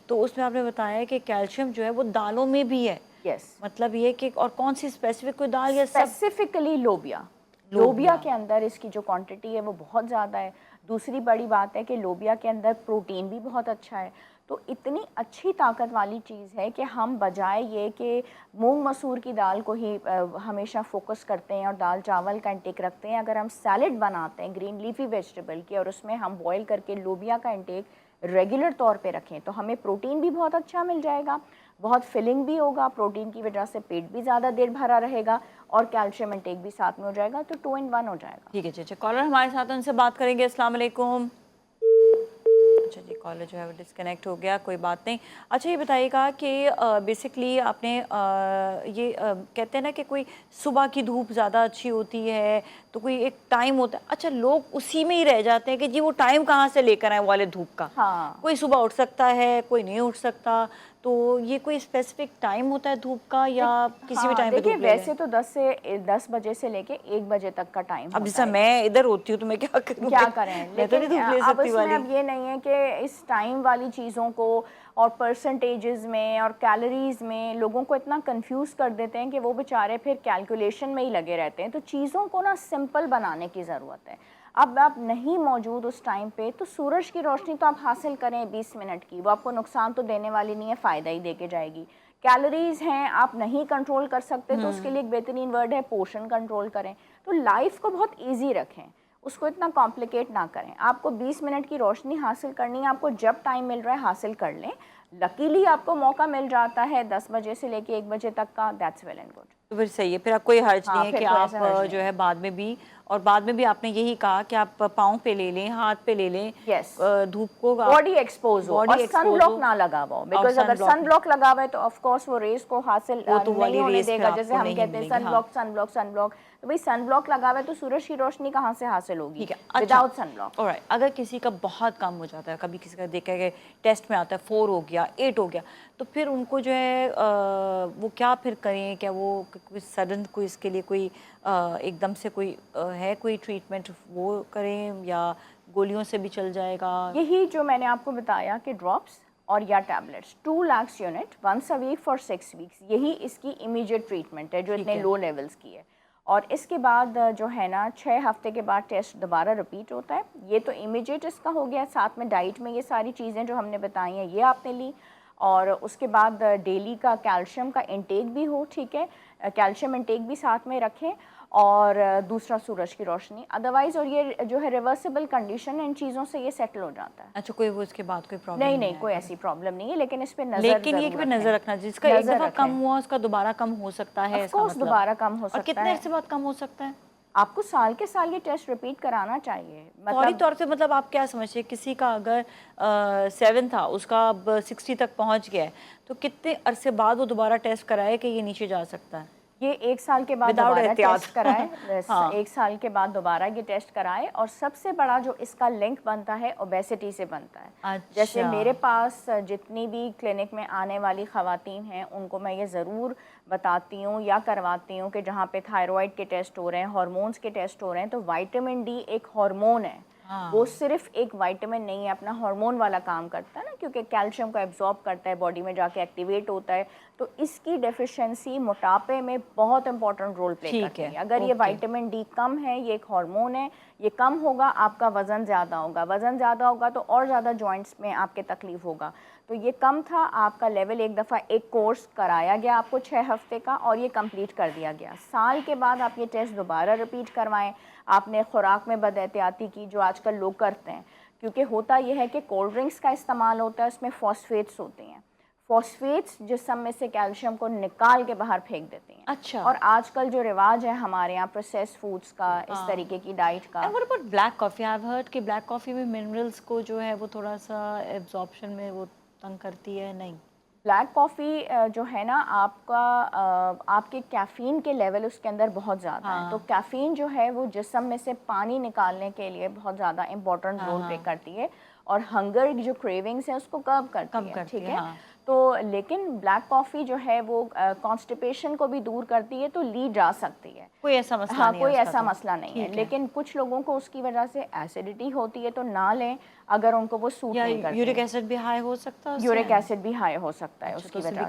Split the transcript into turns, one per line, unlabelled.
तो उसमें आपने बताया कि कैल्शियम जो है वो दालों में भी है।
यस,
मतलब ये कि और कौन सी स्पेसिफिक कोई दाल या सब?
स्पेसिफिकली लोबिया। लोबिया
लोबिया।
के अंदर इसकी जो क्वांटिटी है वो बहुत ज़्यादा है। दूसरी बड़ी बात है कि लोबिया के अंदर प्रोटीन भी बहुत अच्छा है। तो इतनी अच्छी ताकत वाली चीज़ है कि हम बजाय ये कि मूंग मसूर की दाल को ही हमेशा फोकस करते हैं और दाल चावल का इंटेक रखते हैं, अगर हम सैलेड बनाते हैं ग्रीन लीफी वेजिटेबल की और उसमें हम बॉईल करके लोबिया का इंटेक रेगुलर तौर पे रखें तो हमें प्रोटीन भी बहुत अच्छा मिल जाएगा, बहुत फिलिंग भी होगा, प्रोटीन की वजह से पेट भी ज़्यादा देर भरा रहेगा और कैल्शियम इंटेक भी साथ में हो जाएगा, तो 2 in 1 हो जाएगा।
ठीक है जी। अच्छा, कॉलर हमारे साथ हैं, उनसे बात करेंगे। अस्सलाम वालेकुम। अच्छा जी, कॉलर जो है वो डिस्कनेक्ट हो गया, कोई बात नहीं। अच्छा, ये बताइएगा कि बेसिकली आपने ये कहते हैं ना कि कोई सुबह की धूप ज़्यादा अच्छी होती है, तो कोई एक टाइम होता है। अच्छा, लोग उसी में ही रह जाते हैं कि जी वो टाइम कहाँ से लेकर आए वाले धूप का।
हाँ,
कोई सुबह उठ सकता है, कोई नहीं उठ सकता। तो ये कोई स्पेसिफिक टाइम होता है धूप का, या किसी भी
हाँ
टाइम पे
देखिए,
धूप ले लें?
वैसे तो 10 बजे से लेके 1 बजे तक का टाइम
अब
होता
जैसा
है।
मैं इधर होती हूँ तो मैं क्या करूँ
क्या
फिर?
करें,
मैं तो
लेकिन
नहीं धूप ले
अब
सकती
इसमें
वाली।
अब ये नहीं है कि इस टाइम वाली चीज़ों को और परसेंटेजेस में और कैलोरीज में लोगों को इतना कंफ्यूज कर देते हैं कि वो बेचारे फिर कैलकुलेशन में ही लगे रहते हैं। तो चीज़ों को ना सिंपल बनाने की ज़रूरत है। अब आप नहीं मौजूद उस टाइम पे तो सूरज की रोशनी तो आप हासिल करें 20 मिनट की, वो आपको नुकसान तो देने वाली नहीं है, फ़ायदा ही दे के जाएगी। कैलोरीज हैं, आप नहीं कंट्रोल कर सकते तो उसके लिए एक बेहतरीन वर्ड है पोर्शन कंट्रोल करें। तो लाइफ को बहुत ईजी रखें, उसको इतना कॉम्प्लिकेट ना करें। आपको 20 मिनट की रोशनी हासिल करनी है, आपको जब टाइम मिल रहा है हासिल कर लें। लकीली आपको मौका मिल जाता है 10 बजे से लेके 1 बजे तक का, दैट्स वेल एंड गुड।
तो फिर सही है, फिर आप कोई हर्ज नहीं
हाँ,
है
फिर
कि
कोई
आप
ऐसा हर्ज
जो
नहीं
है
है।
बाद में भी, और बाद में भी आपने यही कहा कि आप पाँव पे ले लें, हाथ पे ले लें,
यस,
धूप को आप
बॉडी एक्सपोज हो और
बॉडी
सन
एक्सपोज
ब्लॉक
हो।
ना लगा हुआ हो,
और
बिकॉज अगर
सन ब्लॉक
सन
नहीं,
ब्लॉक लगा हुआ है तो ऑफ कोर्स वो रेस को हासिल
वो तो
नहीं
वाली
होने
रेस फिर
देगा। जैसे
आपको
हम
नहीं
कहते हैं
मिलेगी।
सन
हाँ,
block sun block sun block, तो भाई सन ब्लॉक लगा हुआ है तो सूरज की रोशनी कहाँ से हासिल होगी
ठीक है। अच्छा,
विदाउट सन ब्लॉक।
ऑलराइट, अगर किसी का बहुत कम हो जाता है, कभी किसी का देखा है कि टेस्ट में आता है 4 हो गया, 8 हो गया, तो फिर उनको जो है वो क्या फिर करें? क्या वो कोई सडन कोई इसके लिए कोई एकदम से कोई है कोई ट्रीटमेंट वो करें, या गोलियों से भी चल जाएगा?
यही जो मैंने आपको बताया कि ड्रॉप्स और या tablets 2 lakh unit once a week for 6 weeks, यही इसकी इमीडिएट ट्रीटमेंट है जो
ठीक
इतने
है।
लो लेवल्स की है। और इसके बाद जो है ना 6 हफ्ते के बाद टेस्ट दोबारा रिपीट होता है। ये तो इमीडिएट इसका हो गया, साथ में डाइट में ये सारी चीज़ें जो हमने बताई हैं ये आपने ली। और उसके बाद डेली का कैल्शियम का इंटेक भी हो, ठीक है, कैल्शियम इंटेक भी साथ में रखें। और दूसरा सूरज की रोशनी, अदरवाइज़ और ये जो है रिवर्सिबल कंडीशन, इन चीज़ों से ये सेटल हो जाता है।
अच्छा, कोई वो इसके बाद कोई प्रॉब्लम
नहीं
नहीं
नहीं, कोई
आएगा फिर?
ऐसी प्रॉब्लम नहीं है, लेकिन इस पे नज़र
लेकिन ये कि
ज़रूर
फिर
रखें।
नज़र रखना, जिसका एक
नज़र
दफ़ा कम
रखें,
हुआ उसका दोबारा कम हो सकता है,
ऑफ
इसका
कोर्स
मतलब?
दोबारा कम हो
और
सकता
कितने
है।
अरसे बाद कम हो सकता है?
आपको साल के साल ये टेस्ट रिपीट कराना चाहिए,
फौरी
मतलब
तौर से, मतलब आप क्या समझते हैं, किसी का अगर 7 था, उसका अब 60 तक पहुंच गया है, तो कितने अरसे बाद वो दोबारा टेस्ट कराए कि ये नीचे जा सकता है
ये 1 साल के बाद
विदाउट
दोबारा
एहतियात?
टेस्ट कराए।
हाँ।
1 साल के बाद दोबारा ये टेस्ट कराए। और सबसे बड़ा जो इसका लिंक बनता है ओबेसिटी से बनता है। जैसे
अच्छा।
मेरे पास जितनी भी क्लिनिक में आने वाली ख़वातीन हैं उनको मैं ये ज़रूर बताती हूँ या करवाती हूँ कि जहाँ पे थायराइड के टेस्ट हो रहे हैं, हार्मोन्स के टेस्ट हो रहे हैं, तो विटामिन डी एक हार्मोन है। वो
हाँ,
सिर्फ एक विटामिन नहीं है, अपना हार्मोन वाला काम करता है ना, क्योंकि कैल्शियम को एब्जॉर्ब करता है, बॉडी में जाके एक्टिवेट होता है। तो इसकी डेफिशिएंसी मोटापे में बहुत इंपॉर्टेंट रोल प्ले
ठीक
करती
है।
है। अगर ये
ओके।
विटामिन डी कम है, ये एक हार्मोन है, ये कम होगा आपका वज़न ज़्यादा होगा, वज़न ज़्यादा होगा तो और ज़्यादा जॉइंट्स में आपके तकलीफ होगा। तो ये कम था, आपका लेवल एक दफ़ा एक कोर्स कराया गया आपको 6 हफ्ते का और ये कंप्लीट कर दिया गया। साल के बाद आप ये टेस्ट दोबारा रिपीट करवाएं। आपने खुराक में बदएहतियाती की जो आजकल लोग करते हैं, क्योंकि होता यह है कि कोल्ड ड्रिंक्स का इस्तेमाल होता है, उसमें फॉस्फेट्स होते हैं। फॉस्फेट्स जिस्म में से कैल्शियम को निकाल के बाहर फेंक देते हैं।
अच्छा।
और आजकल जो रिवाज है हमारे यहाँ प्रोसेस्ड फूड्स का, इस
हाँ।
तरीके की डाइट का।
And what about black coffee? I have heard कि ब्लैक कॉफ़ी में मिनरल्स को जो है वो थोड़ा सा एब्जॉर्प्शन में वो तंग करती है, नहीं?
ब्लैक कॉफ़ी जो है ना आपका आपके कैफ़ीन के लेवल उसके अंदर बहुत ज़्यादा है। तो
हाँ,
कैफ़ीन जो है वो जिस्म में से पानी निकालने के लिए बहुत ज़्यादा इम्पोर्टेंट
हाँ,
रोल प्ले
हाँ।
करती है। और हंगर जो क्रेविंग्स हैं उसको कर्ब करती है, ठीक है।
हाँ।
तो लेकिन ब्लैक कॉफ़ी जो है वो कॉन्स्टिपेशन को भी दूर करती है, तो ली जा सकती है,
कोई ऐसा मसला
हाँ
नहीं
कोई
है उसका
ऐसा
तो।
मसला नहीं है।
ठीक
लेकिन कुछ लोगों को उसकी वजह से एसिडिटी होती है तो ना लें, अगर उनको वो सूट
या
नहीं करती।
यूरिक एसिड भी हाई हो सकता है उससे?
यूरिक एसिड भी हाई हो सकता है
अच्छा, तो
उसकी
उसे
वजह